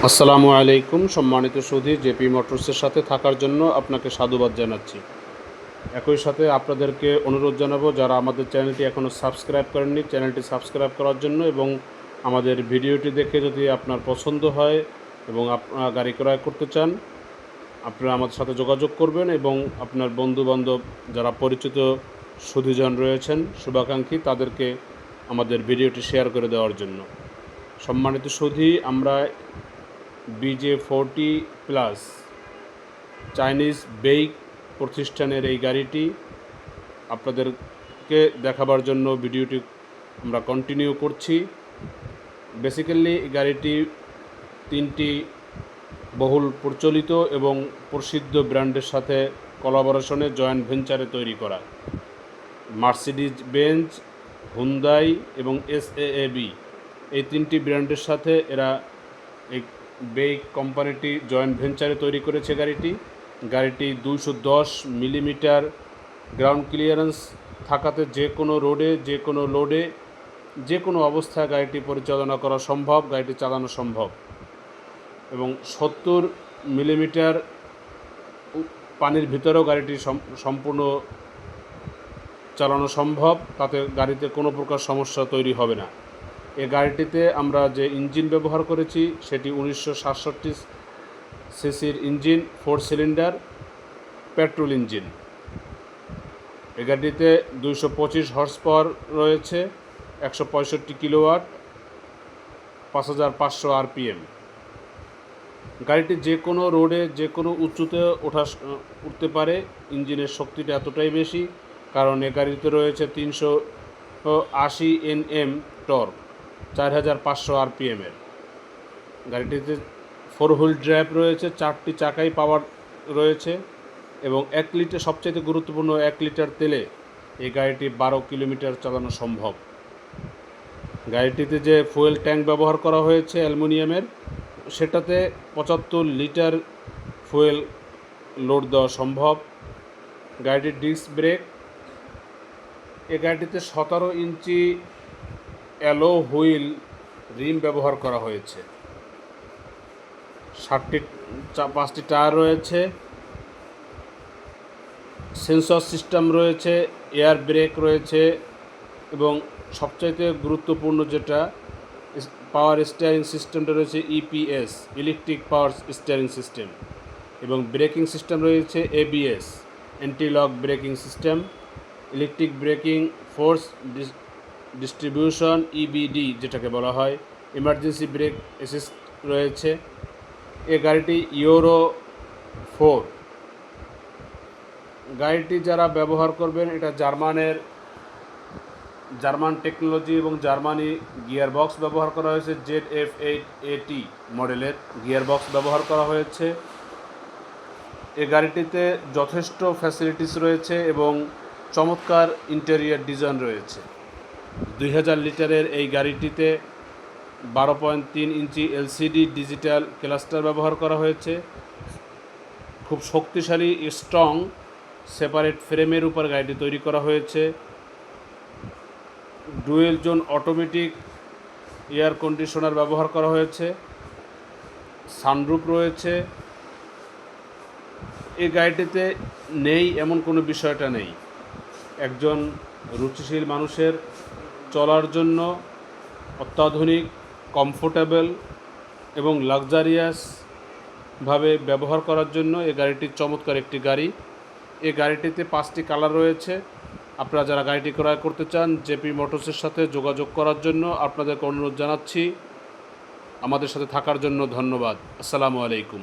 আসসালামু আলাইকুম। সম্মানিত সুধী, জেপি মোটরসের সাথে থাকার জন্য আপনাকে সাধুবাদ জানাচ্ছি। একই সাথে আপনাদেরকে অনুরোধ জানাবো, যারা আমাদের চ্যানেলটি এখনও সাবস্ক্রাইব করেননি, চ্যানেলটি সাবস্ক্রাইব করার জন্য এবং আমাদের ভিডিওটি দেখে যদি আপনার পছন্দ হয় এবং আপনারা গাড়ি ক্রয় করতে চান, আপনারা আমাদের সাথে যোগাযোগ করবেন এবং আপনার বন্ধুবান্ধব যারা পরিচিত সুধীজন রয়েছেন, শুভাকাঙ্ক্ষী, তাদেরকে আমাদের ভিডিওটি শেয়ার করে দেওয়ার জন্য। সম্মানিত সুধী, আমরা BJ40+ চাইনিজ বেইক প্রতিষ্ঠানের এই গাড়িটি আপনাদেরকে দেখাবার জন্য ভিডিওটি আমরা কন্টিনিউ করছি। বেসিক্যালি গাড়িটি 3টি বহুল প্রচলিত এবং প্রসিদ্ধ ব্র্যান্ডের সাথে কোলাবোরেশনে জয়েন্ট ভেঞ্চারে তৈরি করা। মার্সিডিজ বেঞ্জ, হুন্দাই এবং SAAB এই 3টি ব্র্যান্ডের সাথে এরা এই বেইক কোম্পানিটি জয়েন্ট ভেঞ্চারে তৈরি করেছে গাড়িটি 210 মিলিমিটার গ্রাউন্ড ক্লিয়ারেন্স থাকাতে যে কোনো রোডে, যে কোনো লোডে, যে কোনো অবস্থায় গাড়িটি পরিচালনা করা সম্ভব, গাড়িটি চালানো সম্ভব। এবং 70 মিলিমিটার পানির ভিতরেও গাড়িটি সম্পূর্ণ চালানো সম্ভব, তাতে গাড়িতে কোনো প্রকার সমস্যা তৈরি হবে না। এই গাড়িটিতে আমরা যে ইঞ্জিন ব্যবহার করেছি সেটি 1967 সিসির ইঞ্জিন, 4 সিলিন্ডার পেট্রোল ইঞ্জিন। এই গাড়িটিতে 225 হর্স পাওয়ার রয়েছে, 165 কিলোওয়াট, 5500 RPM। গাড়িটি যে কোনো রোডে, যে কোনো উঁচুতে উঠতে পারে। ইঞ্জিনের শক্তিটা এতটাই বেশি কারণ এ গাড়িতে রয়েছে 380 Nm টর্ক, 4500 RPM এর। গাড়িটিতে 4 হুইল ড্রাইভ রয়েছে, 4টি চাকাই পাওয়ার রয়েছে এবং 1 লিটার, সবচেয়ে গুরুত্বপূর্ণ, 1 লিটার তেলে এই গাড়িটি 12 কিলোমিটার চালানো সম্ভব। গাড়িটিতে যে ফুয়েল ট্যাঙ্ক ব্যবহার করা হয়েছে অ্যালুমিনিয়ামের, সেটাতে 75 লিটার ফুয়েল লোড দেওয়া সম্ভব। গাড়িটির ডিস্ক ব্রেক, এই গাড়িটিতে 17 ইঞ্চি অ্যালো হুইল রিম ব্যবহার করা হয়েছে। 5টি টায়ার রয়েছে, সেন্সর সিস্টেম রয়েছে, এয়ার ব্রেক রয়েছে এবং সবচাইতে গুরুত্বপূর্ণ যেটা, পাওয়ার স্টিয়ারিং সিস্টেমটা রয়েছে EPS, electric power steering system, এবং ব্রেকিং সিস্টেম রয়েছে ABS, anti lock braking system, electric breaking force distribution EBD যেটাকে বলা হয়, ইমার্জেন্সি ব্রেক অ্যাসিস্ট রয়েছে। এই গাড়িটি ইউরো 4। গাড়িটি যারা ব্যবহার করবেন, এটা জার্মান টেকনোলজি এবং জার্মানি গিয়ার বক্স ব্যবহার করা হয়েছে। ZF8AT মডেলের গিয়ার বক্স ব্যবহার করা হয়েছে। এই গাড়িটিতে যথেষ্ট ফ্যাসিলিটিস রয়েছে এবং চমৎকার ইন্টেরিয়র ডিজাইন রয়েছে। 2000 লিটারের এই গাড়িটিতে 12.3 ইঞ্চি LCD ডিজিটাল ক্লাস্টার ব্যবহার করা হয়েছে। খুব শক্তিশালী স্ট্রং সেপারেট ফ্রেমের উপর গাড়িটি তৈরি করা হয়েছে। Dual zone automatic air conditioner ব্যবহার করা হয়েছে। সানরুফ রয়েছে। এই গাড়িটিতে নেই এমন কোনো বিষয়টা নেই। একজন রুচিশীল মানুষের চলার জন্য অত্যাধুনিক, কমফোর্টেবল এবং লাক্সারিয়াসভাবে ব্যবহার করার জন্য এই গাড়িটি চমৎকার একটি গাড়ি। এই গাড়িটিতে 5টি কালার রয়েছে। আপনারা যারা গাড়িটি ক্রয় করতে চান, জেপি মোটরসের সাথে যোগাযোগ করার জন্য আপনাদেরকে অনুরোধ জানাচ্ছি। আমাদের সাথে থাকার জন্য ধন্যবাদ। আসসালামু আলাইকুম।